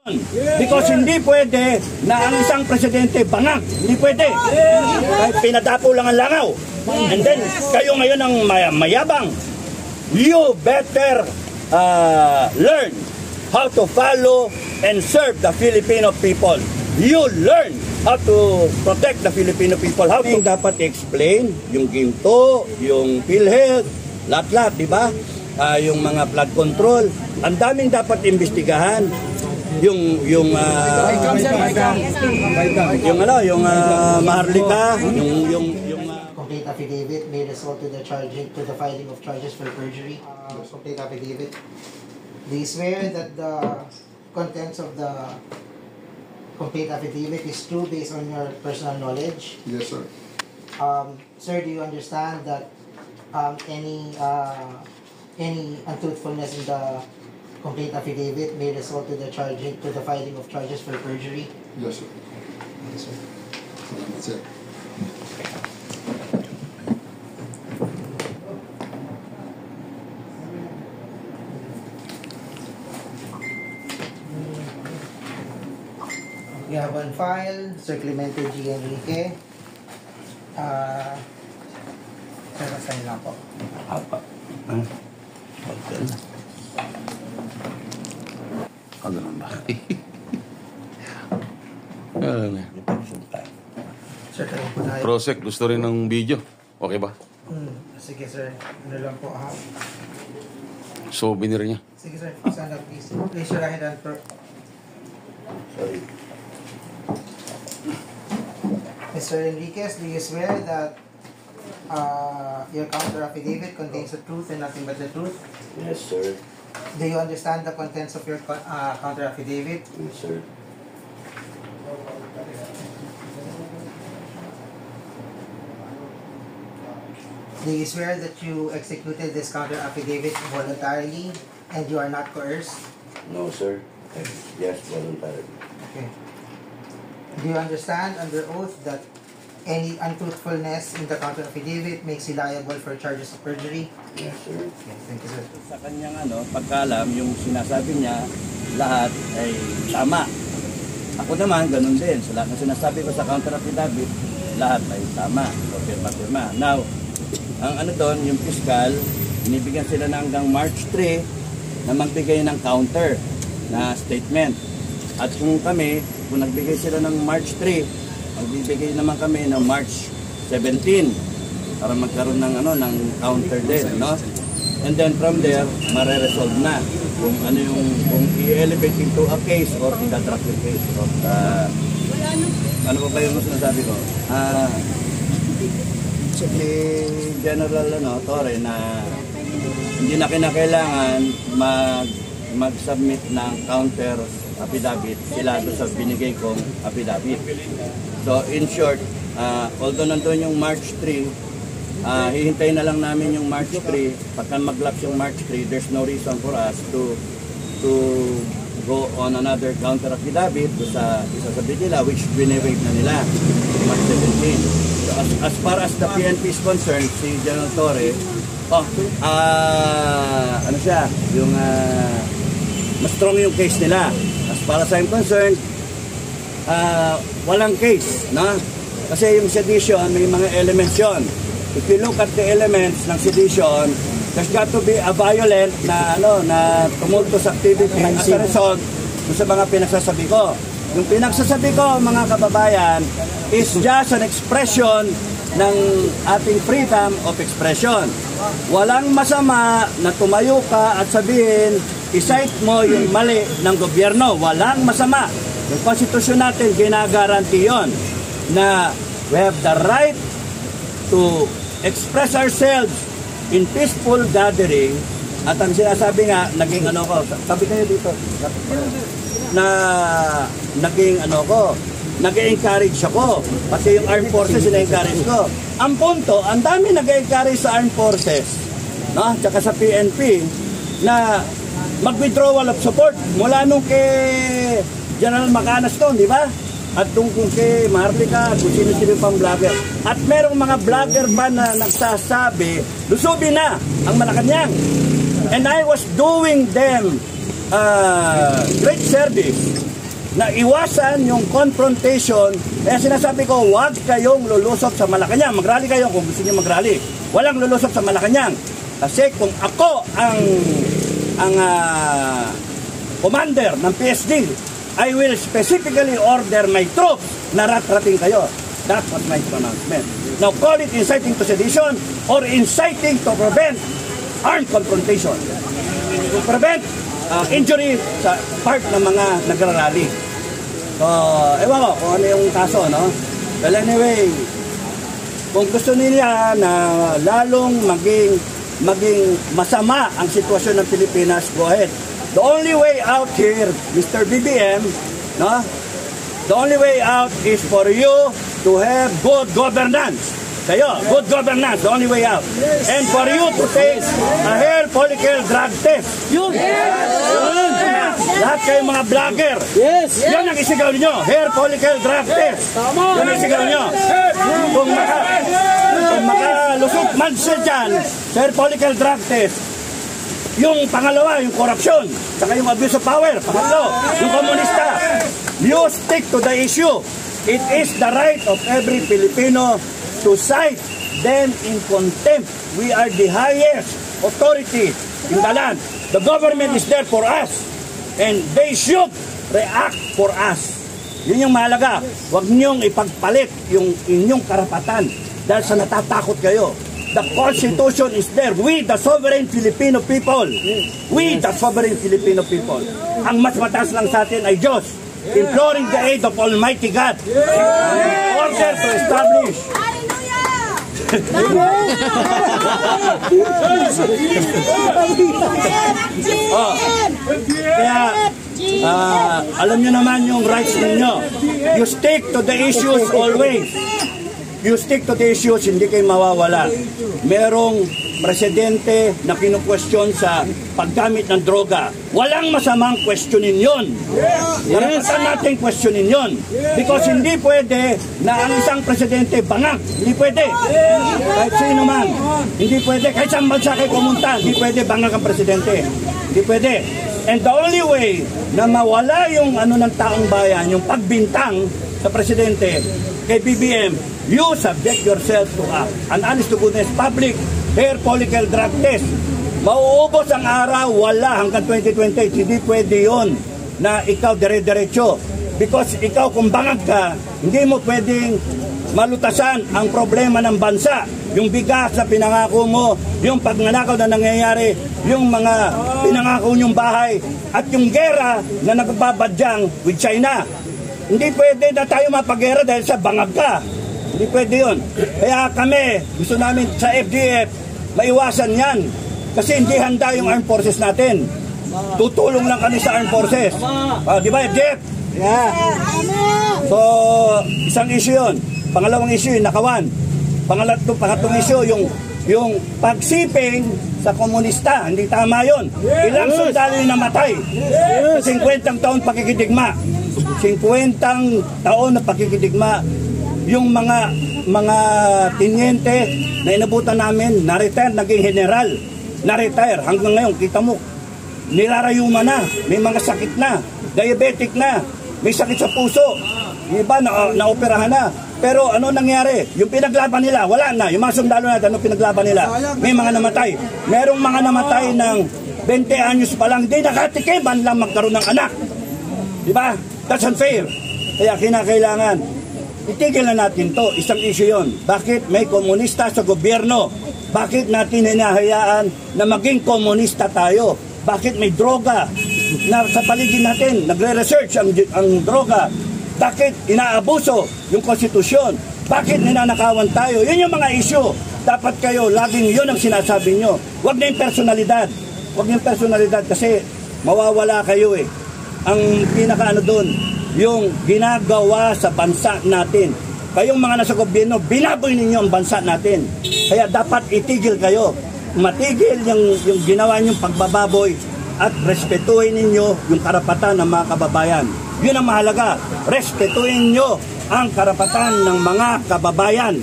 Because hindi pwede na ang isang presidente bangag. Hindi pwede. Kahit pinadapo lang ang langaw. And then, kayo ngayon ang mayabang. You better learn how to follow and serve the Filipino people. You learn how to protect the Filipino people. How to dapat explain yung ginto, yung PhilHealth, lahat-lahat, di ba? Yung mga flood control. Ang daming dapat imbestigahan. Yung Maharlika, complete affidavit may result to the filing of charges for perjury. Complete affidavit. Do you swear that the contents of the complete affidavit is true based on your personal knowledge? Yes, sir. Sir, do you understand that any untruthfulness in the complete affidavit may result to the filing of charges for perjury? Yes, sir. Yes, sir. That's it. We have on file, Sir Clemente G. Enrique. Sir, sign lang po. Ganun ba? Sir, tayo po tayo. Prosek, gusto rin ng video. Okay ba? Sige, sir. Ano lang po, ha? Souvenir niya. Sige, sir. Stand up, please. Please, your right hand. sorry. Mr. Enriquez, do you swear that your counter affidavit contains the truth and nothing but the truth? Yes, sir. Do you understand the contents of your counter affidavit? Yes, sir. Do you swear that you executed this counter affidavit voluntarily and you are not coerced? No, sir. Yes, voluntarily. Okay. Do you understand under oath that any untruthfulness in the counter affidavit makes you liable for charges of perjury? Yes, sir. Okay, thank you, sir. Sa kanyang pagkalam, yung sinasabi niya, lahat ay tama. Ako naman, ganun din. Sa lahat na sinasabi ko sa counter affidavit, lahat ay tama. So, pirma-pirma. Now, ang doon, yung fiscal, inibigyan sila na hanggang March 3 na magbigay ng counter na statement. At kung nagbigay sila ng March 3, magbibigay naman kami ng March 17 para magkaroon ng ng counter din, no? And then from there, mare-resolve na kung kung i-elevate into a case or i-drop yung case. So, ano pa ba yung sinasabi ko? Si General Torre na hindi na kinakailangan mag-submit ng counter affidavit sila doon sa binigay kong affidavit. So in short, although nandun yung March 3, hihintayin na lang namin yung March 3. Pagka mag-lapse yung March 3, there's no reason for us to go on another counter affidavit sa isasabi nila, which binewave na nila March 17. So as far as the PNP is concerned, si General Torre, yung mas strong yung case nila. As far as I'm concerned, walang case, no? Kasi yung sedition, may mga elements yun. If you look at the elements ng sedition, there's got to be a violent na tumultuous activity as a result sa mga pinagsasabi ko. Yung pinagsasabi ko, mga kababayan, is just an expression ng ating freedom of expression. Walang masama na tumayo ka at sabihin, i-cite mo yung mali ng gobyerno. Walang masama. Yung konstitusyon natin, ginagaranti yun na we have the right to express ourselves in peaceful gathering. At ang sinasabi nga, naging sabi kayo dito, na naging nag-encourage ako. Pati yung armed forces, ina-encourage ko. Ang punto, ang dami nag-encourage sa armed forces, no? Tsaka sa PNP, na mag-withdrawal of support mula nung kay General Macanas to, di ba? At tungkol kay Maharlika, kung sino-sino pang vlogger. At merong mga vlogger ba na nagsasabi, lusubi na ang Malacanang. And I was doing them great service na iwasan yung confrontation, sinasabi ko, huwag kayong lulusot sa Malacanang. Mag-rally kayo kung gusto niyo mag-rally. Walang lulusot sa Malacanang. Kasi kung ako ang commander ng PSD, I will specifically order my troops na rat-rating kayo. That was my pronouncement. Now call it inciting to sedition or inciting to prevent armed confrontation. To prevent injury sa part ng mga nagrarally. So, ewan ko kung ano yung kaso, no? Well, anyway, kung gusto nila na lalong maging masama ang sitwasyon ng Pilipinas, go ahead. The only way out here, Mr. BBM, no? The only way out is for you to have good governance. Kayo, good governance, the only way out. And for you to take a hair follicle drug test. Lahat kayo mga vlogger. Yan ang isigaw niyo, hair follicle drug test. Yan ang isigaw niyo. Kung makalusot man siya dyan, hair follicle drug test. Yung pangalawa, yung corruption, saka yung abuse of power. Pangatlo, yung komunista. You stick to the issue. It is the right of every Filipino to cite them in contempt. We are the highest authority in the land. The government is there for us and they should react for us. Yun yung mahalaga. Huwag niyong ipagpalit yung inyong karapatan dahil sa natatakot kayo. The Constitution is there. We, the sovereign Filipino people. We, the sovereign Filipino people. Ang mas mataas lang sa atin ay Diyos. Imploring the aid of Almighty God. In order to establish kaya alam nyo naman yung rights ninyo. You stick to the issues always. You stick to the issues, hindi kayo mawawala. Merong presidente na kinukwestiyon sa paggamit ng droga. Walang masamang questionin yun. Karapatan natin questionin yun. Because hindi pwede na ang isang presidente bangag. Hindi pwede. Kahit sino man. Hindi pwede. Kahit saan bansa kayo pumunta, hindi pwede bangag ang presidente. Hindi pwede. And the only way na mawala yung ng taong bayan, yung pagbintang sa presidente, kay BBM, you subject yourself to an honest to goodness public hair follicle drug test. Mauubos ang araw, wala hanggang 2028. Hindi pwede yun na ikaw dire-diretso. Because ikaw kung bangag ka, hindi mo pwedeng malutasan ang problema ng bansa. Yung bigas na pinangako mo, yung pagnanakaw na nangyayari, yung mga pinangako nyong bahay, at yung gera na nagbabadyang with China. Hindi pwede na tayo mapagera dahil sa bangag ka. Hindi pwede yun. Kaya kami, gusto namin sa FDF, maiwasan yan. Kasi hindi handa yung armed forces natin. Tutulong lang kami sa armed forces. Di ba, FDF? Yeah. So, isang issue yun. Pangalawang issue, yung nakawan. Pangatlong issue, yung pagsiping sa komunista. Hindi tama yun. Ilang sundalo yung namatay. 50 taon pakikidigma. 50 taon na pakikidigma. Yung mga tinyente na inabutan namin, na-retire, naging general. Na-retire. Hanggang ngayon, kita mo, nilarayuma na. May mga sakit na. Diabetic na. May sakit sa puso. Iba, na-operahan na. Pero ano nangyari? Yung pinaglaban nila, wala na. Yung mga sundalo natin, ano pinaglaban nila? May mga namatay. Merong mga namatay ng 20 anyos pa lang. Di nakatikim, man lang magkaroon ng anak. Diba? That's unfair. Kaya kinakailangan, itigil na natin to. Isang issue yon. Bakit may komunista sa gobyerno? Bakit natin hinahayaan na maging komunista tayo? Bakit may droga na sa paligid natin? Nagre-research ang droga. Bakit inaabuso yung konstitusyon? Bakit ninanakawan tayo? Yun yung mga issue. Dapat kayo, laging yun ang sinasabi nyo. Huwag na yung personalidad. Huwag yung personalidad kasi mawawala kayo eh. Ang pinakaano doon, yung ginagawa sa bansa natin. Kayong mga nasa gobyerno, binaboy ninyo ang bansa natin. Kaya dapat itigil kayo. Matigil yung ginawa niyong pagbababoy at respetuhin ninyo yung karapatan ng mga kababayan. Yun ang mahalaga. Respetuhin nyo ang karapatan ng mga kababayan,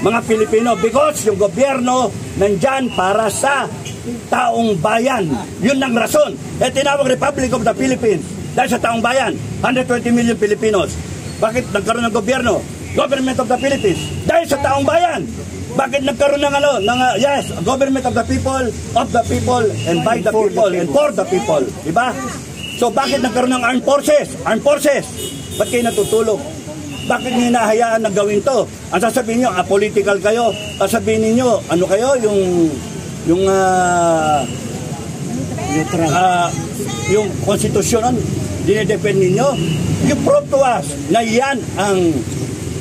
mga Pilipino, because yung gobyerno nandyan para sa taong bayan. Yun ang rason. Tinawag Republic of the Philippines. Dahil sa taong bayan, 120 million Filipinos. Bakit nagkaroon ng gobyerno? Government of the Philippines. Dahil sa taong bayan. Bakit nagkaroon ng yes, government of the people, and by the people, and for the people. Diba? So bakit nagkaroon ng armed forces? Armed forces. Ba't kayo natutulog? Bakit hinahayaan na gawin to? Ang sasabihin nyo, apolitical kayo. Sasabihin niyo ano kayo, yung konstitusyon, dinedepend ninyo. You prove to us na yan ang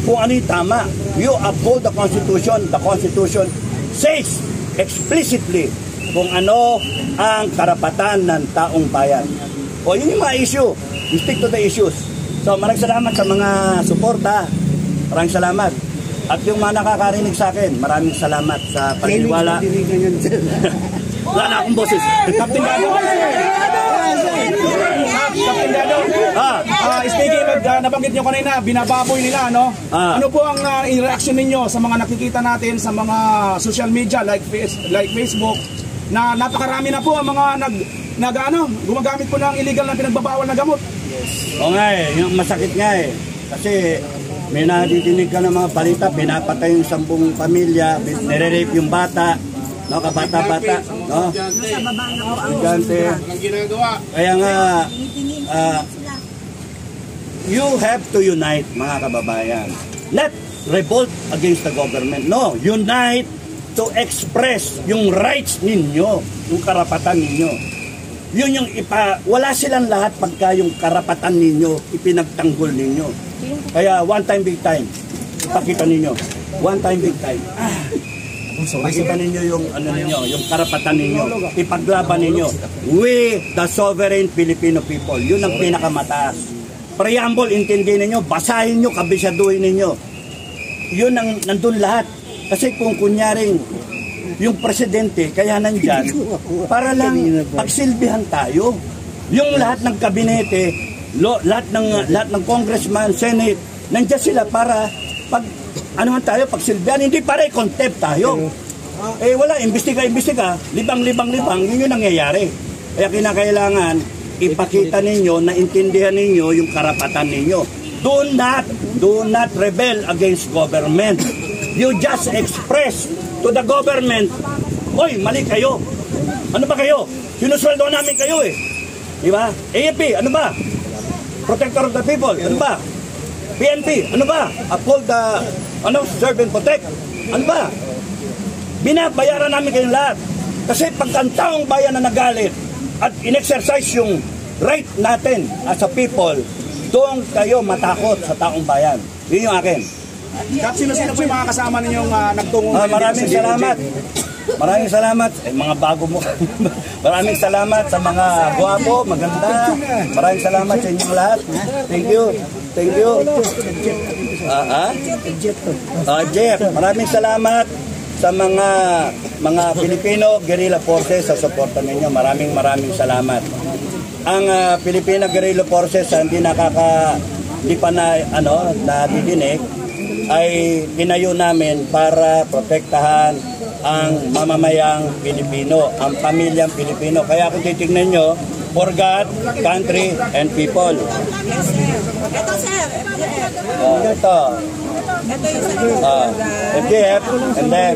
kung ano yung tama. You uphold the Constitution. The Constitution says explicitly kung ano ang karapatan ng taong bayan. O yun yung mga issue. You stick to the issues. So maraming salamat sa mga suporta. Maraming salamat. At yung mga nakakarinig sa akin, maraming salamat sa pagniwala. Wala na akong boses. Captain Dado. Captain Dado. Speaking of, nabanggit nyo kanina, binababoy nila, no? Ano po ang reaction ninyo sa mga nakikita natin sa mga social media like Facebook na napakarami na po ang mga gumagamit po ng illegal na pinagbabawal na gamot? O nga yung masakit nga kasi may nadidinig ka ng mga balita, pinapatay yung 10 pamilya, nire-rape yung bata, no, kabata-bata, no? Estudyante. Kaya nga, you have to unite, mga kababayan. Not revolt against the government, no. Unite to express yung rights ninyo, yung karapatan ninyo. Yun yung wala silang lahat pagka yung karapatan ninyo, ipinagtanggol ninyo. Kaya one time, big time. Ipakita ninyo. One time, big time. Pakita ninyo yung yung karapatan ninyo. Ipaglaban ninyo. We, the sovereign Filipino people. Yun ang pinakamataas. Preamble, intindihin ninyo, basahin nyo, kabisyaduhin ninyo. Yun ang nandun lahat. Kasi kung kunyaring yung presidente, kaya nandyan, para lang pagsilbihan tayo. Yung lahat ng kabinete, lahat ng congressman, senate, nandyan sila para tayo, pagsilbihan, hindi para i-contempt tayo. Wala, imbestiga, libang, yun yung nangyayari. Kaya kinakailangan, ipakita ninyo, naintindihan ninyo yung karapatan ninyo. Do not rebel against government. You just express to the government, oy, mali kayo. Ano ba kayo? Sinusweldo namin kayo Diba? AFP, ano ba? Protector of the people, ano ba? PNP, ano ba? Uphold the, serve and protect. Ano ba? Binabayaran namin kayong lahat. Kasi pag ang taong bayan na nagalit at in-exercise yung right natin as a people, doon kayo matakot sa taong bayan. Yun yung akin. Kap, sino-sino po yung mga kasama ninyong nagtungong? Maraming salamat. Maraming salamat. Mga bago mo. Maraming salamat sa mga guwapo, maganda. Maraming salamat sa inyong lahat. Thank you. Jeff, maraming salamat sa mga Filipino Guerrilla Forces sa suporta ninyo. Maraming salamat. Ang Filipino Guerrilla Forces hindi pa nadidinig ay tinayo namin para protektahan ang mamamayang Pilipino, ang pamilyang Pilipino. Kaya kung titignan nyo, for God, country, and people. Ito, sir. Ito yung FGF, and then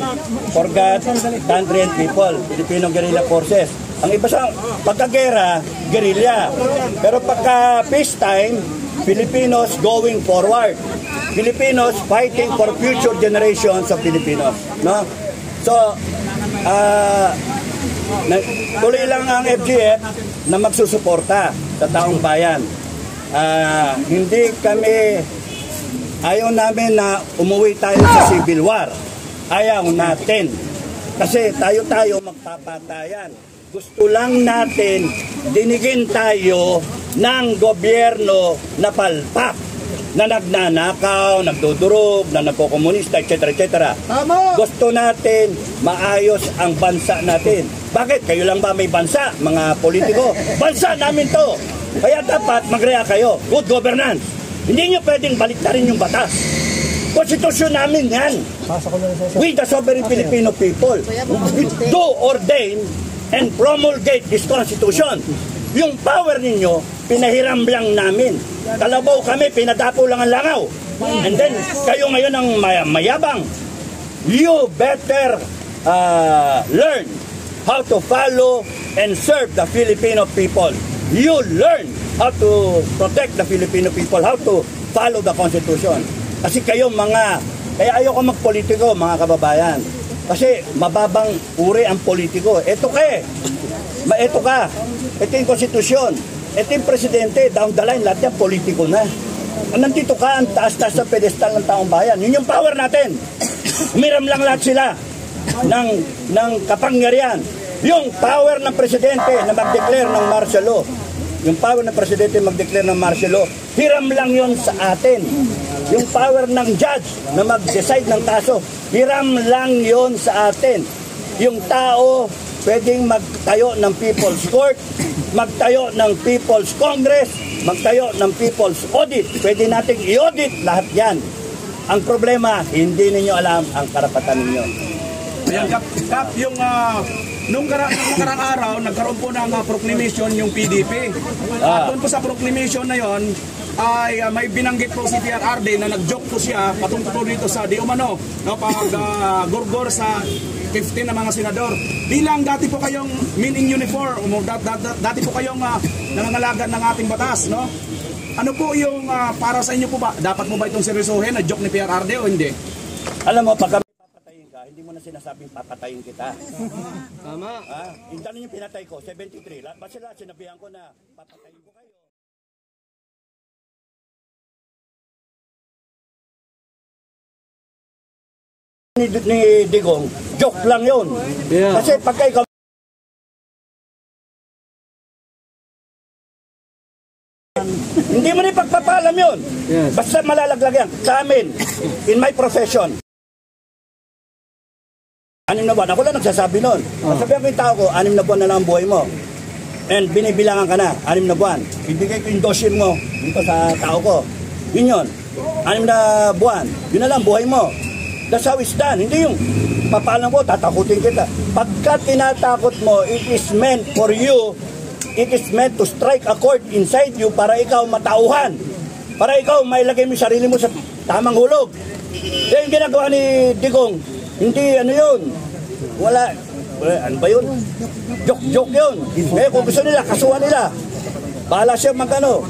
for God, country, and people. Filipino Guerrilla Forces. Ang iba sa pagkagera, guerrilla. Pero pagka peacetime, Filipinos going forward. Filipinos fighting for future generations of Filipinos, no? So, tuloy lang ang FGF na magsusuporta sa taong bayan. Hindi kami, ayaw namin na umuwi tayo sa civil war. Ayaw natin. Kasi tayo magpapatayan. Gusto lang natin dinigin tayo ng gobyerno na palpak, na nagnanakaw, nagdudurog, na nagkokomunista, etc. etc. Gusto natin maayos ang bansa natin. Bakit? Kayo lang ba may bansa, mga politiko? Bansa namin to. Kaya dapat mag-react kayo. Good governance. Hindi nyo pwedeng baliktarin yung batas. Konstitusyon namin yan. We the sovereign Filipino people do ordain and promulgate this constitution. Yung power ninyo, pinahiram lang namin. Kalabaw kami, pinadapo lang ang langaw. And then, kayo ngayon ang mayabang. You better learn how to follow and serve the Filipino people. You learn how to protect the Filipino people, how to follow the Constitution. Kasi kayo kaya ayoko magpolitiko, mga kababayan. Kasi mababang uri ang politiko. Ito ka. Ito yung konstitusyon. Ito yung presidente. Down the line, lahat yan politiko na. Nandito ka, ang taas-taas sa pedestal ng taong bayan. Yun yung power natin. Umiram lang lahat sila ng kapangyarihan. Yung power ng presidente na mag-declare ng martial law. Yung power ng presidente mag-declare ng martial law, hiram lang yon sa atin. Yung power ng judge na mag-decide ng kaso, hiram lang yon sa atin. Yung tao pwedeng magtayo ng People's Court, magtayo ng People's Congress, magtayo ng People's Audit. Pwede nating i-audit lahat yan. Ang problema, hindi ninyo alam ang karapatan ninyo. Ayan, Kap, yung nung karang araw, nagkaroon po ng proclamation yung PDP. At doon po sa proclamation na yon ay may binanggit po si PRRD na nag-joke po siya patungkol po dito sa di umano, gurgor sa 15 na mga senador. Bilang dati po kayong men in uniform, dati po kayong nangangalaga ng ating batas, no? Ano po yung para sa inyo po ba? Dapat mo ba itong seryosohin na joke ni PRRD o hindi? Alam mo, pag papatayin ka, hindi mo na sinasabing papatayin kita. Tama. Yung tanong yung pinatay ko, 73. Ba't sila sinabihan ko na papatayin ko kayo? Ni Digong, joke lang yun. Yeah. Kasi pagka ikaw hindi mo na ipagpapalam yun. Yes. Basta malalaglag yan. Sa amin, in my profession, 6 na buwan. Ako lang nagsasabi nun. Sabihan ko yung tao ko, 6 na buwan na lang ang buhay mo. And binibilangan ka na, 6 na buwan. Ibigay ko yung dossier mo dito sa tao ko. Yun. 6 na buwan. Yun na lang, buhay mo. That's how it's done. Hindi yung papalam ko, tatakutin kita. Pagka tinatakot mo, it is meant for you. It is meant to strike a chord inside you para ikaw matauhan. Para ikaw mailagay mo yung sarili mo sa tamang hulog. Yung ginagawa ni Digong, hindi ano yun. Wala, ano ba yun? Joke yun. Ngayon kung gusto nila, kasuhan nila. Bahala siya magano.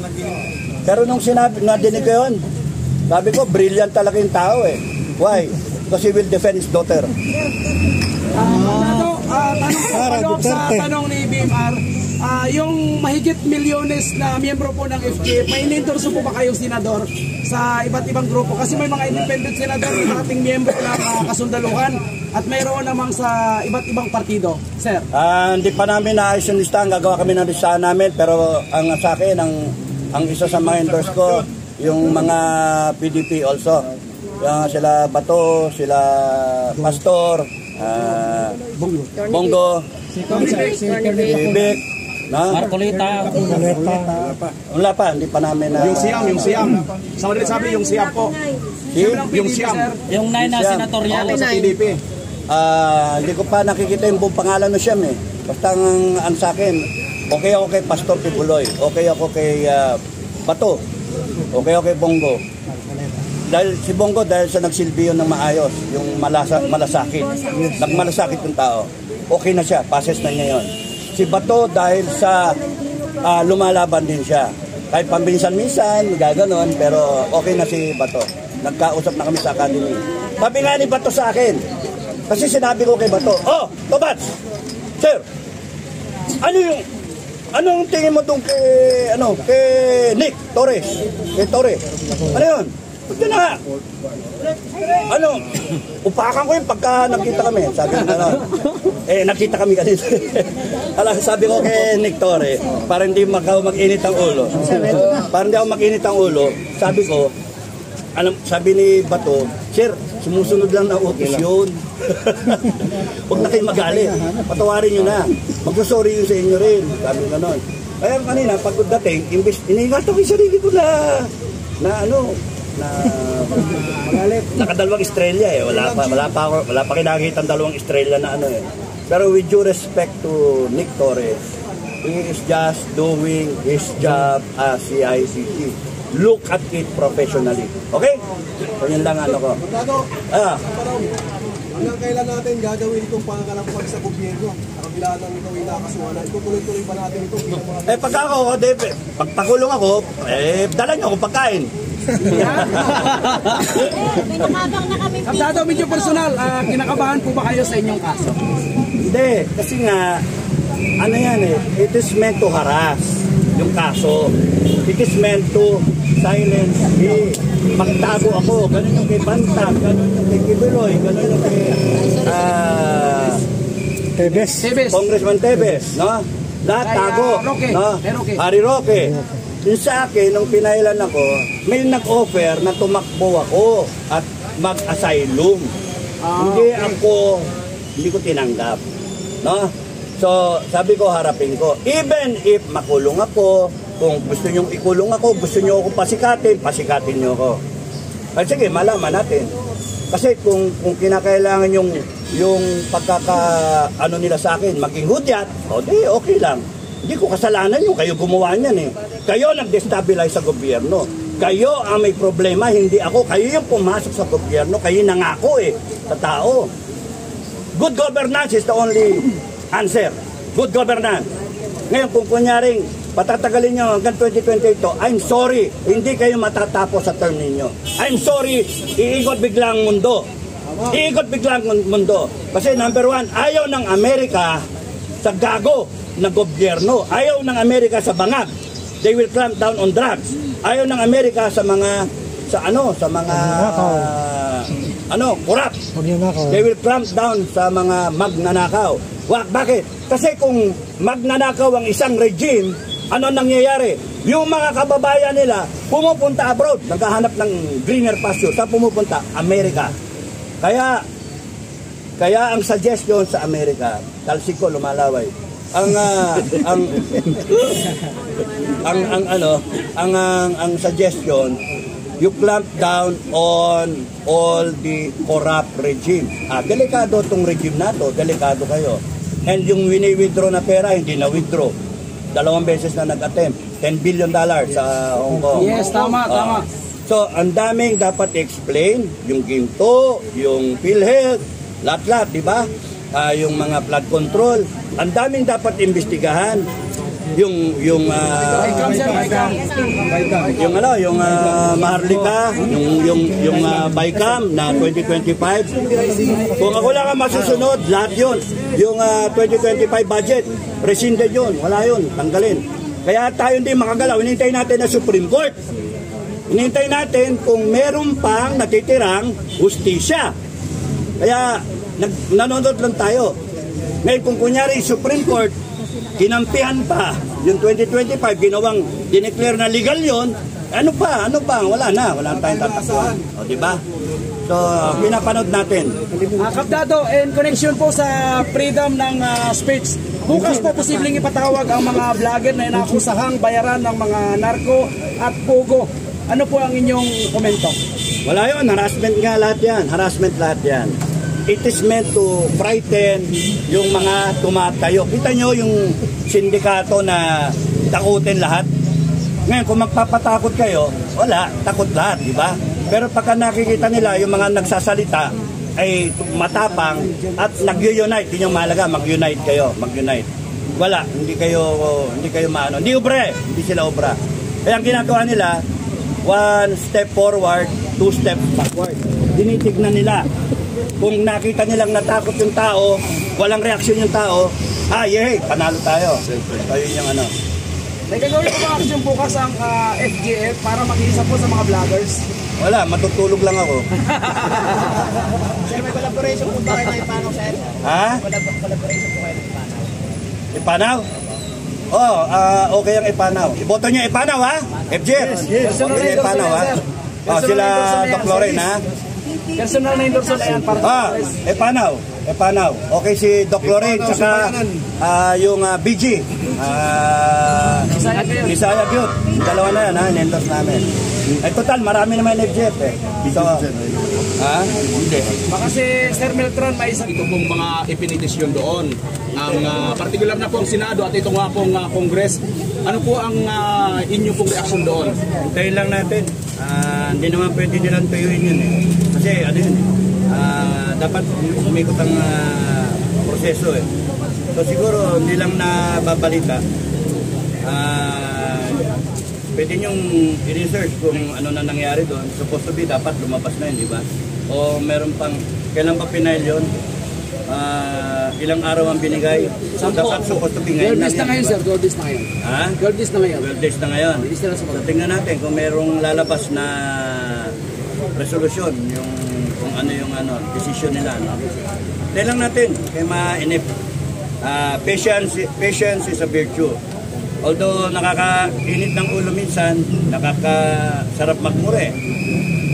Pero nung sinabi, nadinig ko yun, sabi ko, brilliant talaga yung tao eh. Why? Because he will defend his daughter. Tanong ni BMR, yung mahigit milyones na miyembro po ng FG, may inendorso po ba kayong senador sa iba't ibang grupo? Kasi may mga independent senador na ating miyembro ng kasundaluhan at mayroon namang sa iba't ibang partido, sir. Hindi pa namin naayos yung listahan, gagawa kami ng listahan namin, pero ang sa akin, ang isa sa mga endorse ko, yung mga PDP also. Yung sila Bato, sila Pastor, Bongo, Bibik, Marcolita. Wala pa, hindi pa namin na... Yung Siam. Sabi yung Siam po. Yung Siam. Yung 9 na senatorial sa PDP. Hindi ko pa nakikita yung buong pangalan ng Siam eh. Basta ang sa akin, okay ako kay Pastor Pibuloy, okay ako kay Bato, okay ako kay Bongo. Dahil si Bongo, dahil sa nagsilbi yun ng maayos, yung malasakit. Nagmalasakit yung tao. Okay na siya, passes na niya yun. Si Bato, dahil sa lumalaban din siya. Kahit pambinsan-minsan, gaganon, pero okay na si Bato. Nagkausap na kami sa academy. Sabi nga ni Bato sa akin, kasi sinabi ko kay Bato, Tobats, sir, anong tingin mo tong kay Nick Torres? Kay Torres. Ano yun? Ito na nga. Upakan ko yung pagka nakita kami. Sabi ko nakita kami kanina. Sabi ko kay Nick Torres, para hindi mag-init ang ulo. Para hindi ako mag-init ang ulo, sabi ko, sabi ni Bato, sir, sumusunod lang na utos yun. Huwag na kayo magalit. Patawarin nyo na. Magsasorry yun sa inyo rin. Sabi ko gano'n. Kaya kanina, pagdating, iniingatan ko yung sarili ko na nakadalawang estrella eh. Wala pa kinakita ang dalawang estrella na Pero with due respect to Nick Torres, he is just doing his job as CICC. Look at it professionally. Okay? So yun lang ano ko. Hanggang kailan natin gagawin itong pangangalampag sa gobyerno? Ang bilaan ng ito ay nakasuhan. Itutuloy-tuloy pa natin ito. Pag ako, pagpakulong ako, dala niyo ako pagkain. Binakabang na kami. Kapdado, medyo personal, kinakabahan po ba kayo sa inyong kaso? Hindi, kasi nga, ano yan it is meant to harass yung kaso. It is meant to silence me. Magtago ako, ganun yung kay Bantag, ganun yung kay Kibuloy, ganun yung kay Tebes. Congressman Tebes, no? Lahat tago, Roque, no? Roque. Harry Roque. Yung sa akin, nung pinailan ako, may nag-offer na tumakbo ako at mag-asylum. Hindi ko tinanggap. No? So, sabi ko, harapin ko. Even if makulong ako, kung gusto nyo ikulong ako, gusto nyo ako pasikatin nyo ako. Ay, sige, malaman natin. Kasi kung kinakailangan yung pagkaka-ano nila sa akin, maging hudyat, okay lang. Hindi ko kasalanan yung kayo gumawa niyan eh. Kayo nag-destabilize sa gobyerno. Kayo ang may problema, hindi ako. Kayo yung pumasok sa gobyerno, kayo nangako eh, sa tao. Good governance is the only answer. Good governance. Ngayon, kung kunyaring patatagalin nyo hanggang 2028, I'm sorry, hindi kayo matatapos sa term ninyo. I'm sorry, iikot biglang mundo. Iikot biglang mundo. Kasi number one, ayaw ng Amerika sa gago na gobyerno. Ayaw ng Amerika sa bangag. They will clamp down on drugs. Ayaw ng Amerika sa mga corrupt. They will clamp down sa mga magnanakaw. Bakit? Kasi kung magnanakaw ang isang regime, ano nangyayari? Yung mga kababayan nila pumupunta abroad, naghahanap ng greener pasture. Saan pumupunta? Amerika. Kaya ang suggestion sa Amerika, talsik ko lumalaway. Ang suggestion, you clamp down on all the corrupt regime. Delikado tong regime na to, delikado kayo. And yung wini-withdraw na pera, hindi na withdraw. 2 beses na nag-attempt. $10 billion sa Hong Kong. Yes, tama. So, ang daming dapat explain, yung ginto, yung PhilHealth, lahat-lahat, di ba? Yung mga flood control, ang daming dapat imbestigahan. Yung Maharlika, yung Bicam na 2025. Kung ako lang ang masusunod, lahat yun. Yung 2025 budget, rescinded yun, wala yun, tanggalin. Kaya tayo hindi makagalaw, hinihintay natin na Supreme Court. Hinihintay natin kung meron pang natitirang hustisya. Kaya nanonood lang tayo. Ngayon kung kunyari Supreme Court, kinampihan pa yung 2025, ginawang dineclare na legal yon, ano pa, wala tayong tatakbuhan. O, diba? So, pinapanood natin. Kapdado, in connection po sa freedom ng speech, bukas po posibleng ipatawag ang mga vlogger na inakusahang bayaran ng mga narko at pugo. Ano po ang inyong komento? Wala yun, harassment nga lahat yan. Harassment lahat yan. It is meant to frighten yung mga tumatayo. Kita nyo yung sindikato na takutin lahat. Ngayon, kung magpapatakot kayo, wala, takot lahat, di ba? Pero pagka nakikita nila yung mga nagsasalita ay matapang at nag-unite, yun yung mahalaga, mag-unite kayo, mag-unite. Wala, hindi kayo maano. Hindi sila obra. Kaya ang ginagawa nila, 1 step forward, 2 step backward. Tinitignan nila. Kung nakita nilang natakot yung tao, walang reaksyon yung tao, yay, panalo tayo. So yun yung ano. May gagawin po ba action bukas ang FGF para makiisa po sa mga vloggers? Wala, matutulog lang ako. Sir, may collaboration po ba kayo na Ipanaw, sir? Ha? Collaboration po kayo na Ipanaw. Ipanaw? Okay ang Ipanaw. Iboto niyo Ipanaw, ha? FGF? Yes. Boto niyo Ipanaw, ha? Sila Doc Lorraine, ha? Personal na endorser na yan para Epanaw. Okay si Doc Lorraine saka yung BG. Bisaya Gyud. Dalawa na yan ha, in-endorse namin. Eh total, marami naman nag-jet eh. So, ha? Hindi. Baka si Sir Meltron may isa ito pong mga ipinidesisyon doon. Ang particular na pong Senado at ito nga pong Congress. Ano po ang inyo pong reaksyon doon? Hintayin lang natin. Hindi naman pwede nilang tuyuin yun eh. Kasi ano yun eh. Dapat umikot ang proseso eh. So siguro hindi lang nababalita. Pwede nyong i-research kung ano na nangyari doon. Supposed to be dapat lumabas na yun, di ba? O meron pang, kailan pa pinail yun? Ilang araw ang binigay? Dapat supposed to be ngayon 12 days na ngayon, sir. 12 days na ngayon. Ha? 12 days na ngayon. 12 days na ngayon. So tingnan natin kung merong lalabas na resolution, yung kung ano yung decision nila. No? Tingnan lang natin, kaya ma-inip. Patience is a virtue. Although nakakainit ng ulo minsan, nakakasarap magmure.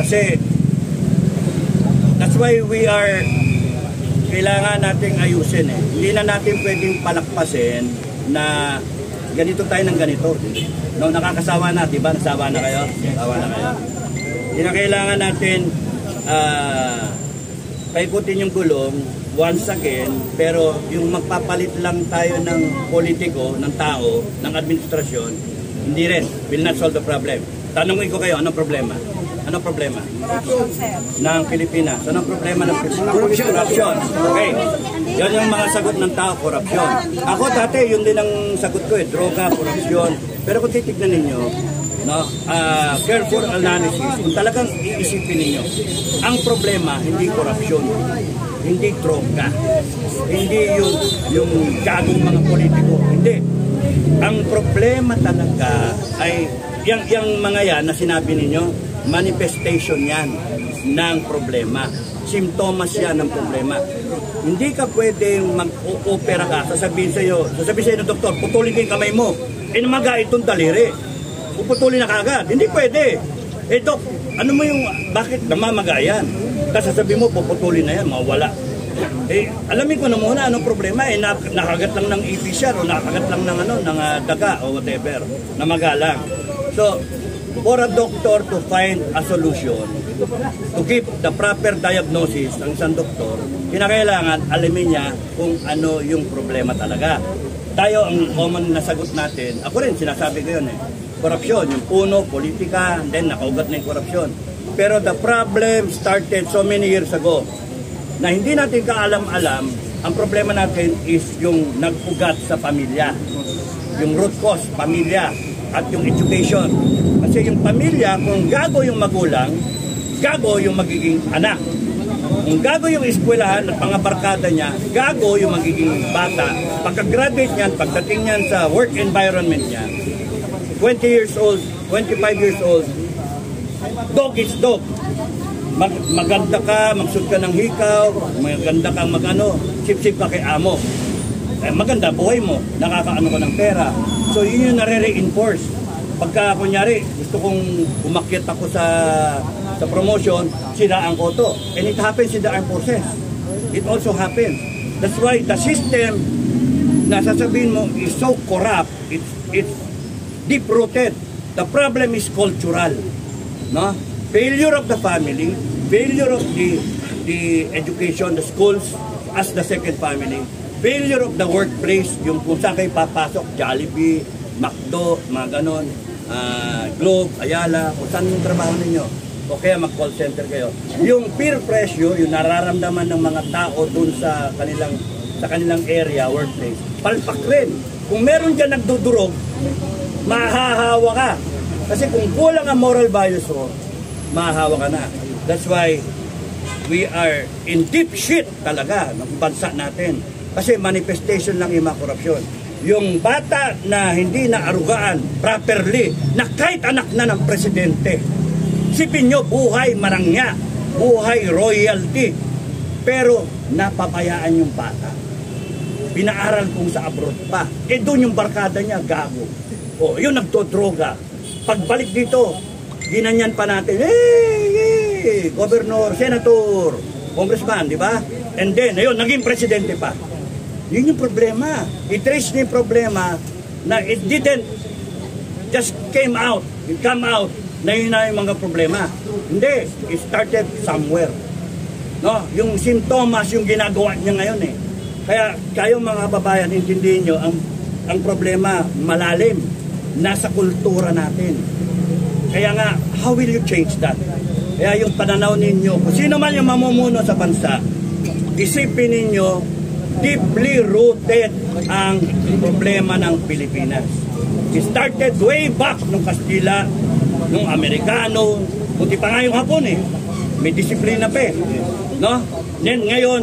Kasi that's why we are kailangan nating ayusin eh. Hindi na natin pwedeng palakpasin na ganito tayo ng ganito. No, nakakasawa na, di ba? Nasawa na kayo? Nasawa na kayo? Hindi na kailangan natin paikutin yung gulong once again, pero yung magpapalit lang tayo ng politiko, ng tao, ng administrasyon, hindi rin. Will not solve the problem. Tanungin ko kayo, anong problema? Anong problema? Corruption, sir. Ng Pilipinas. Anong problema ng Pilipinas? Corruption. Okay. Yan yung mga sagot ng tao, corruption. Ako dati, yun din ang sagot ko eh, droga, corruption. Pero kung titignan ninyo, no, careful analysis, kung talagang iisipin ninyo, ang problema, hindi corruption, hindi droga, hindi yung gagong mga politiko, hindi. Ang problema talaga ay, yung mga yan na sinabi ninyo, manifestation yan ng problema. Simptomas yan ng problema. Hindi ka pwedeng mag-opera ka, sasabihin sa'yo ng doktor, putulin ko yung kamay mo. Maga itong daliri. Puputulin na kagad. Hindi pwede. Dok, ano mo yung, bakit namamaga yan? Tapos sasabihin mo, puputulin na yan, mawala. Alamin ko na muna anong problema. Nakagat lang ng EPCR o nakagat lang ng, ng daga o whatever. Namagalang. So, for a doctor to find a solution, to give the proper diagnosis ng isang doktor, kinakailangan alamin niya kung ano yung problema talaga. Tayo, ang common na sagot natin, ako rin sinasabi ko yun korupsyon, yung puno, politika, and then nakaugat na yung korupsyon. Pero the problem started so many years ago na hindi natin kaalam-alam, ang problema natin is yung nag-ugat sa pamilya. Yung root cause, pamilya, at yung education. Kasi yung pamilya, kung gago yung magulang, gago yung magiging anak. Kung gago yung eskwelahan at mga barkada niya, gago yung magiging bata. Pagka-graduate niyan, pagdating niyan sa work environment niya, 20 years old, 25 years old, dog is dog. Maganda ka, magsud ka ng hikaw, maganda kang sip-sip ka kay amo. Maganda, buhay mo, nakakaano ka ng pera. So yun yung nare-reinforce. Pagka kunyari, gusto kong umakyat ako sa promotion, sinaan ko to. And it happens in the armed forces. It also happens. That's why the system na sasabihin mo is so corrupt, it's deep-rooted. The problem is cultural. No? Failure of the family, failure of the education, the schools as the second family, failure of the workplace, yung kung saan kayo papasok, Jollibee, McDo, mga ganon, Globe, Ayala, kung saan yung trabaho ninyo, o kaya mag-call center kayo. Yung peer pressure, yung nararamdaman ng mga tao dun sa kanilang area, workplace, palpak rin. Kung meron dyan nagdudurog, mahahawa ka. Kasi kung kulang ang moral values mo, mahahawa ka na. That's why we are in deep shit talaga ng bansa natin. Kasi manifestation lang yung mga korupsyon. Yung bata na hindi na arugaan properly, na kahit anak na ng presidente, sipin nyo, buhay marangya, buhay royalty, pero napabayaan yung bata. Pinaaral kung sa abroad pa. Doon yung barkada niya, gago. Yun nagdodroga. Pagbalik dito, ginanyan pa natin, hey, governor, senator, congressman, di ba? And then, ayun, naging presidente pa. Yun yung problema. I-trace na yung problema na it didn't just come out na yun na yung mga problema. Hindi, it started somewhere. No? Yung sintomas yung ginagawa niya ngayon eh. Kaya kayo mga babayan, intindihin nyo, ang problema malalim, nasa kultura natin. Kaya nga, how will you change that? Kaya yung pananaw ninyo, kung sino man yung mamumuno sa bansa, isipin ninyo, deeply rooted ang problema ng Pilipinas. It started way back nung Kastila, nung Amerikano, buti pa nga yung Hapon eh. May disiplina pa eh. No? Then ngayon,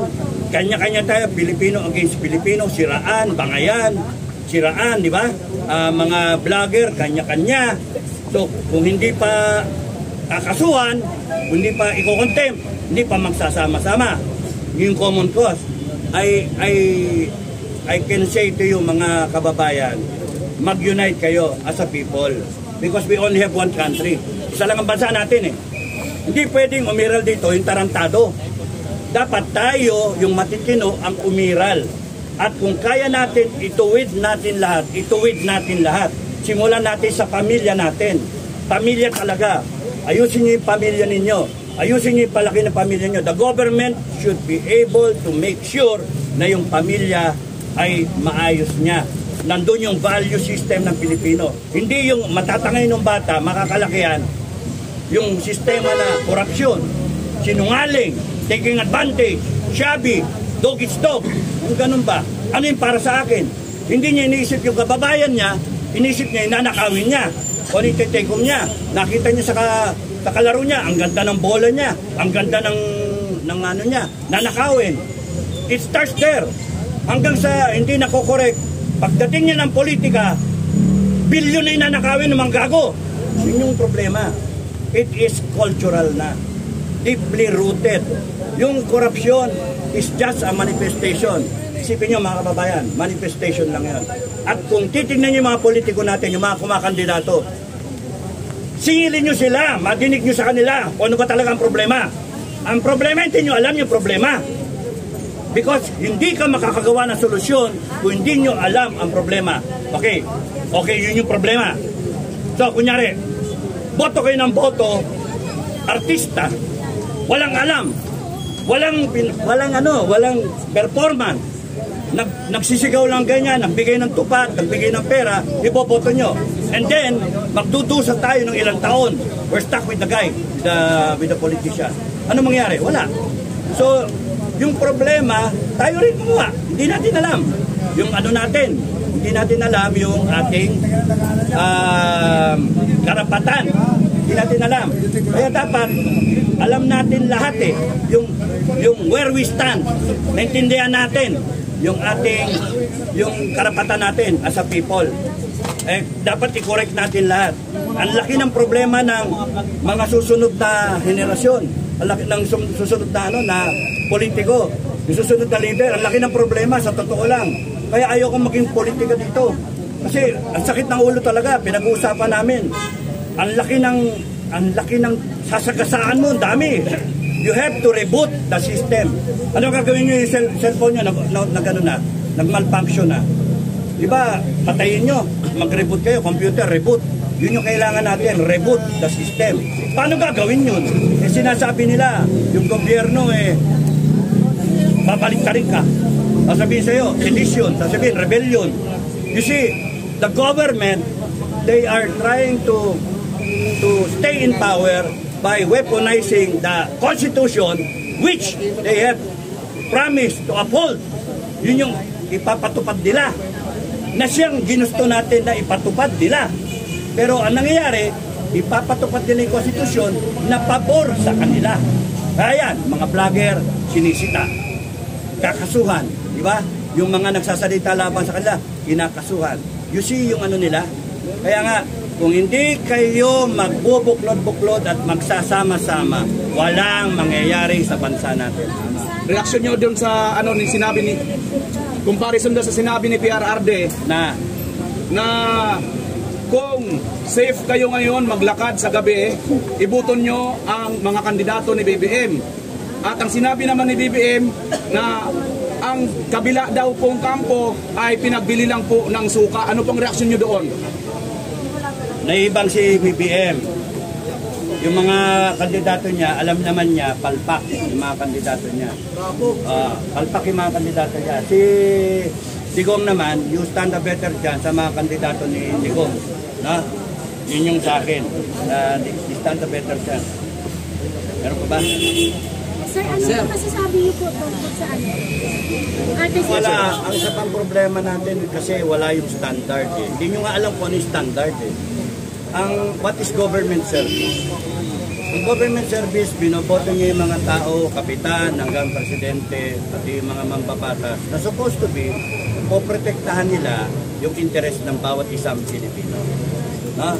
kanya-kanya tayo, Pilipino against Pilipino, siraan, bangayan, siraan, di ba? Mga vlogger, kanya-kanya. So, kung hindi pa kakasuhan, kung hindi pa iko-contempt, hindi pa magsasama-sama. Yung common cause. I can say to you mga kababayan, mag-unite kayo as a people. Because we only have one country. Isa lang ang bansa natin eh. Hindi pwedeng umiral dito yung tarantado. Dapat tayo, yung matitino, ang umiral. At kung kaya natin, ituwid natin lahat. Simulan natin sa pamilya natin. Pamilya talaga. Ayusin niyo yung pamilya ninyo. Ayusin niyo yung palaki ng pamilya niyo. The government should be able to make sure na yung pamilya ay maayos niya. Nandun yung value system ng Pilipino. Hindi yung matatangay ng bata, makakalakihan, yung sistema na korupsyon, sinungaling, taking advantage, shabby, dog eats dog. Yung ganun ba? Ano yung para sa akin? Hindi niya iniisip yung kababayan niya, inisip niya yung nanakawin niya, o nititekom niya. Nakita niya sa kalaro niya, ang ganda ng bola niya, ang ganda ng ano niya, nanakawin. It starts there. Hanggang sa hindi nakokorek. Pagdating niya ng politika, bilyon na inanakawin ng mga gago. Yun yung problema. It is cultural na. Deeply rooted. Yung corruption is just a manifestation. Isipin nyo mga kababayan, manifestation lang yan. At kung titignan nyo yung mga politiko natin, yung mga kumakandidato, singilin nyo sila, madinig nyo sa kanila kung ano ba talaga ang problema. Ang problema, hindi nyo alam yung problema. Because hindi ka makakagawa ng solusyon kung hindi nyo alam ang problema. Okay, yun yung problema. So, kunyari, boto kayo ng boto, artista, walang alam, walang performance, nagsisigaw lang ganyan, nagbigay ng tupat, nagbigay ng pera, iboboto nyo. And then, magdudusa tayo ng ilang taon. We're stuck with the guy, with the politician. Ano mangyari? Wala. So, yung problema, tayo rin gumawa. Hindi natin alam. Yung ano natin, hindi natin alam yung ating karapatan. Hindi natin alam. Kaya dapat, alam natin lahat eh. Yung where we stand, naintindihan natin yung karapatan natin as a people. Dapat i-correct natin lahat. Ang laki ng problema ng mga susunod na henerasyon. Ang laki ng susunod na politiko. Yung susunod na leader, ang laki ng problema sa totoo lang. Kaya ayoko maging politika dito. Kasi ang sakit ng ulo talaga, pinag-uusapan namin. Ang laki ng sasagasaan mo, ang dami. You have to reboot the system. Ano gagawin nyo yung cellphone nyo nag-malfunction na? Diba, patayin nyo, mag-reboot kayo, computer, reboot. Yun yung kailangan natin, reboot the system. Paano gagawin yun? Sinasabi nila, yung gobyerno babalik ka rin ka. Sasabihin sa'yo, sedition, sasabihin, rebellion. You see, the government, they are trying to stay in power by weaponizing the Constitution which they have promised to uphold. Yun yung ipapatupad nila. Na siyang ginusto natin na ipatupad nila. Pero ang nangyayari, ipapatupad nila yung Constitution na pabor sa kanila. Kaya yan, mga vlogger, sinisita. Kakasuhan, di ba? Yung mga nagsasalita laban sa kanila, kinakasuhan. You see yung ano nila? Kaya nga, kung hindi kayo magbubuklod-buklod at magsasama-sama, walang mangyayari sa bansa natin. Reaksyon nyo doon sa sinabi ni comparison doon sa sinabi ni PRRD na kung safe kayo ngayon maglakad sa gabi, ibuton nyo ang mga kandidato ni BBM. At ang sinabi naman ni BBM na ang kabila daw pong kampo ay pinagbili lang po ng suka. Ano pong reaksyon nyo doon? Naibang si BBM. Yung mga kandidato niya, alam naman niya, palpak yung mga kandidato niya. Palpak yung mga kandidato niya. Si Digong naman, you stand a better chance sa mga kandidato ni Digong. No? Yun yung sa akin. You stand a better chance. Meron pa ba? Sir, ano yung masasabi niyo po tungkol sa ano? Wala. Ang isa pang problema natin kasi wala yung standard eh. Hindi nyo nga alam kung ano yung standard eh. What is government service? Ang government service, binoboto niya yung mga tao, kapitan, hanggang presidente, pati yung mga mambabatas, na supposed to be, poprotektahan nila yung interest ng bawat isang Pilipino. No?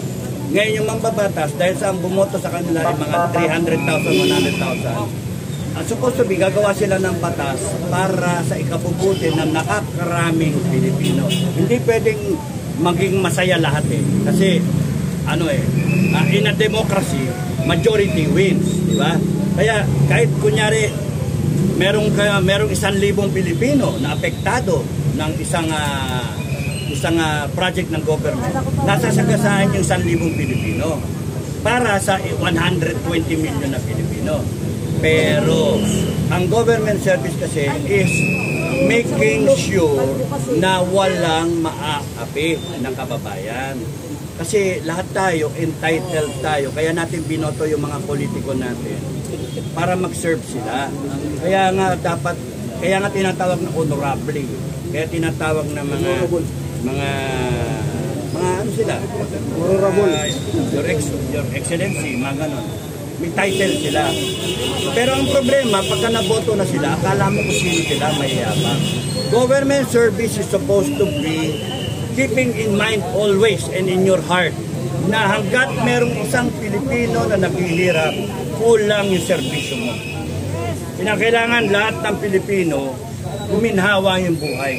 Ngayon yung mambabatas, dahil sa ang bumoto sa kanila ay mga 300,000, 100,000, supposed to be, gagawa sila ng batas para sa ikabubuti ng nakakaraming Pilipino. Hindi pwedeng maging masaya lahat eh. Kasi, in a democracy, majority wins, di ba? Kaya kahit kunyari merong 1,000 Pilipino na apektado ng isang project ng government, nasasagasaan yung 1,000 Pilipino para sa 120 million na Pilipino. Pero ang government service kasi is making sure na walang maaapi ng kababayan. Kasi lahat tayo, entitled tayo. Kaya natin binoto yung mga politiko natin para mag-serve sila. Kaya nga tinatawag na honorable. Kaya tinatawag na mga ano sila? Honorable. Your Excellency, mga ganon. May title sila. Pero ang problema, pagka naboto na sila, akala mo kung sino sila, mayayabang. Government service is supposed to be keeping in mind always and in your heart na hanggat merong isang Pilipino na naghihirap, kulang yung serbisyo mo. Kinakailangan lahat ng Pilipino guminhawa yung buhay.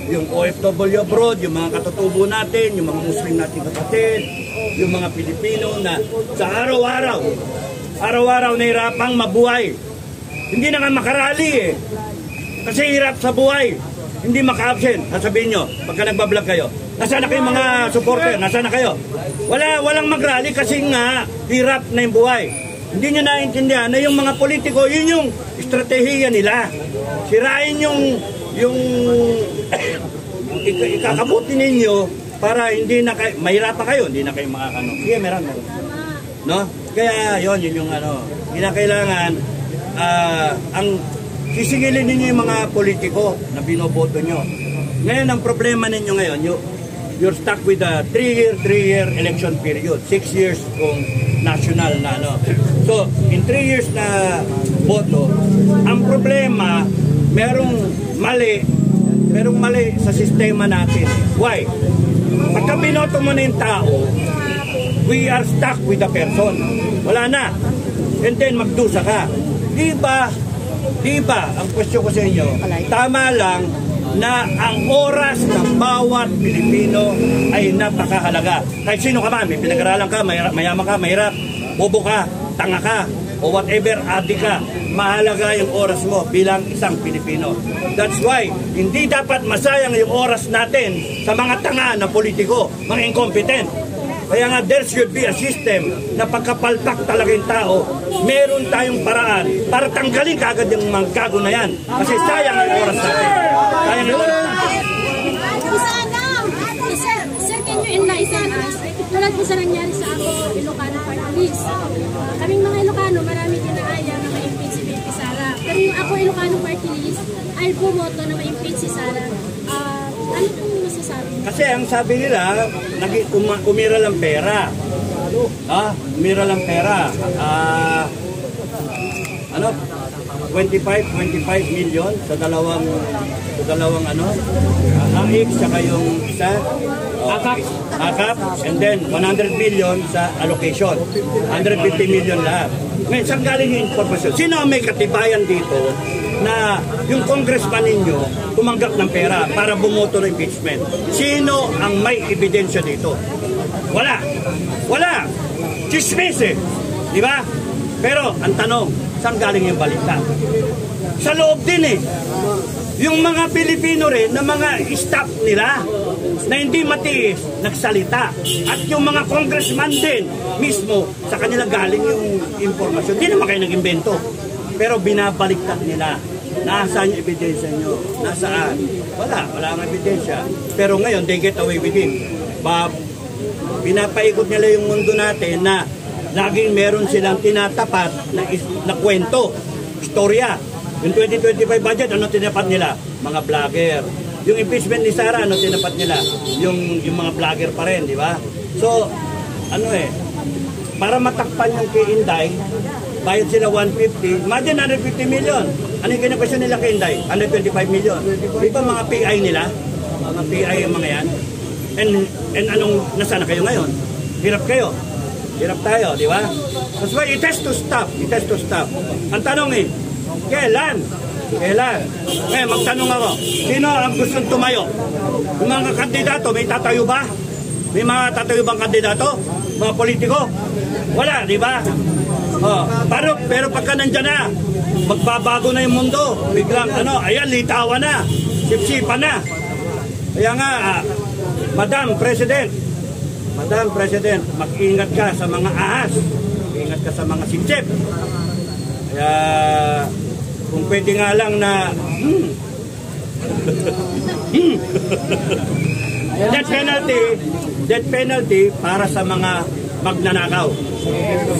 Yung OFW abroad, yung mga katutubo natin, yung mga Muslim natin kapatid, yung mga Pilipino na sa araw-araw nahirapang mabuhay. Hindi na nga makarali eh. Kasi hirap sa buhay. Hindi maka-absent. Sasabihin nyo, pagka nagbablog kayo, nasaan na kayo mga supporter? Nasaan na kayo? Walang mag-rally kasi nga hirap na yung buhay. Hindi nyo naiintindihan na yung mga politiko, yun yung estratehiya nila. Sirain yung ikakabuti ninyo para hindi na kayo, mahirapan kayo, hindi na kayo makakano. Sige, meron. No? Kaya yun yung kinakailangan, ang sisingilin ninyo yung mga politiko na binoboto nyo. Ngayon, ang problema ninyo ngayon, you're stuck with a 3-year election period. 6 years kung national na ano. So, in 3 years na boto, ang problema, merong mali sa sistema natin. Why? Pagka binoto mo na yung tao, we are stuck with the person. Wala na. And then, magdusa ka. Di ba, ang question ko sa inyo, tama lang na ang oras ng bawat Pilipino ay napakahalaga. Kahit sino ka man, may pinag-aralan ka, mayaman ka, mahirap, bobo ka, tanga ka, o whatever, adik ka, mahalaga yung oras mo bilang isang Pilipino. That's why, hindi dapat masayang yung oras natin sa mga tanga na politiko, mga incompetent. Kaya nga, there should be a system na pagkapalpak talaga yung tao, meron tayong paraan para tanggalin kaagad yung mga gago na yan. Kasi sayang yung oras natin. Sayang yung oras natin. Sir, can you enlighten us? Tulad po sa nangyari sa ako, Ilocano Party List. Kaming mga Ilocano, marami dinaaya na ma-impeach si BP Sara. Pero yung ako, Ilocano Party List, ay bumoto na ma-impeach si Sara. Ano pong masasabi? Kasi ang sabi nila, umira lang pera. Umira lang pera. 25 million sa dalawang ang X saka yung isa. Akap, and then 100 million sa allocation. 150 million lahat. Ngayon, saan galing yung information? Sino ang may katibayan dito na yung congressman ninyo tumanggap ng pera para bumoto ng impeachment? Sino ang may ebidensya dito? Wala. Chismis eh. Di ba? Pero ang tanong, saan galing yung balita? sa loob din eh. Yung mga Pilipino rin, na mga staff nila, na hindi matiis, nagsalita. At yung mga congressman din, mismo, sa kanila galing yung impormasyon. Hindi naman kayo nag-imbento. Pero binabaliktad nila. Nasaan yung ebidensya nyo? Nasaan? Wala ang ebidensya. Pero ngayon, they get away with it. Pinapaikot nila yung mundo natin na laging meron silang tinatapat na kwento, istorya. Yung 2025 budget, ano tinapat nila? Mga vlogger. Yung impeachment ni Sara, ano tinapat nila? Yung mga vlogger pa rin, di ba? So, para matakpan yung kay Inday, bayad sila 150, imagine 150 million. Ano yung kinapasyon nila kay Inday? 125 million. Di ba mga PI nila? Mga PI yung mga yan. And anong, nasaan na kayo ngayon? Hirap kayo. Hirap tayo, di ba? That's why it has to stop. It has to stop. Ang tanong kailan? Ngayon, magtanong ako, sino ang gustong tumayo? Yung mga kandidato, may tatayo ba? May mga tatayo bang kandidato? Mga politiko? Wala, di ba? Pero pagka nandyan na, magbabago na yung mundo. Biglang, ayan, litawan na. Sipsipan na. Kaya nga, Madam President, mag-ingat ka sa mga ahas. Mag-ingat ka sa mga sipsip. Kaya, kung pwede nga lang na death penalty para sa mga magnanakaw.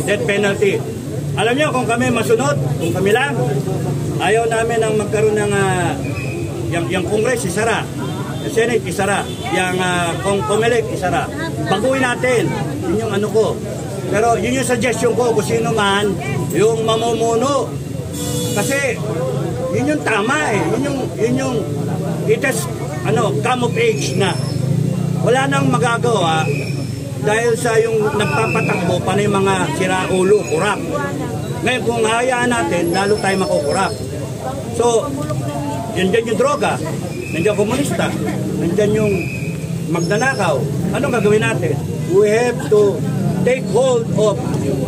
Death penalty. Alam niyo, kung kami masunod, kung kami lang, ayaw namin ang magkaroon ng yung Congress, isara. Yung Senate, isara. Yung Comelec, isara. Baguhin natin. Yun yung ano ko. Pero yun yung suggestion ko kung sino man yung mamumuno. Kasi yun yung tama eh. Yun yung it has come of age na. Wala nang magagawa dahil sa yung nagpapatakbo pa na yung mga siraulo, kurap. Ngayon kung hayaan natin, lalo tayo makukurap. So, nandiyan yung droga, nandiyan yung komunista, nandiyan yung magnanakaw. Anong gagawin natin? We have to take hold of,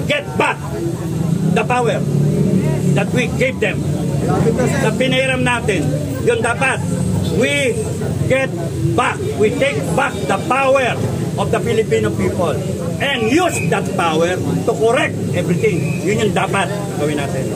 get back the power that we gave them. Na pinahiram natin. Yun dapat. We get back. We take back the power of the Filipino people and use that power to correct everything. Yun yung dapat gawin natin.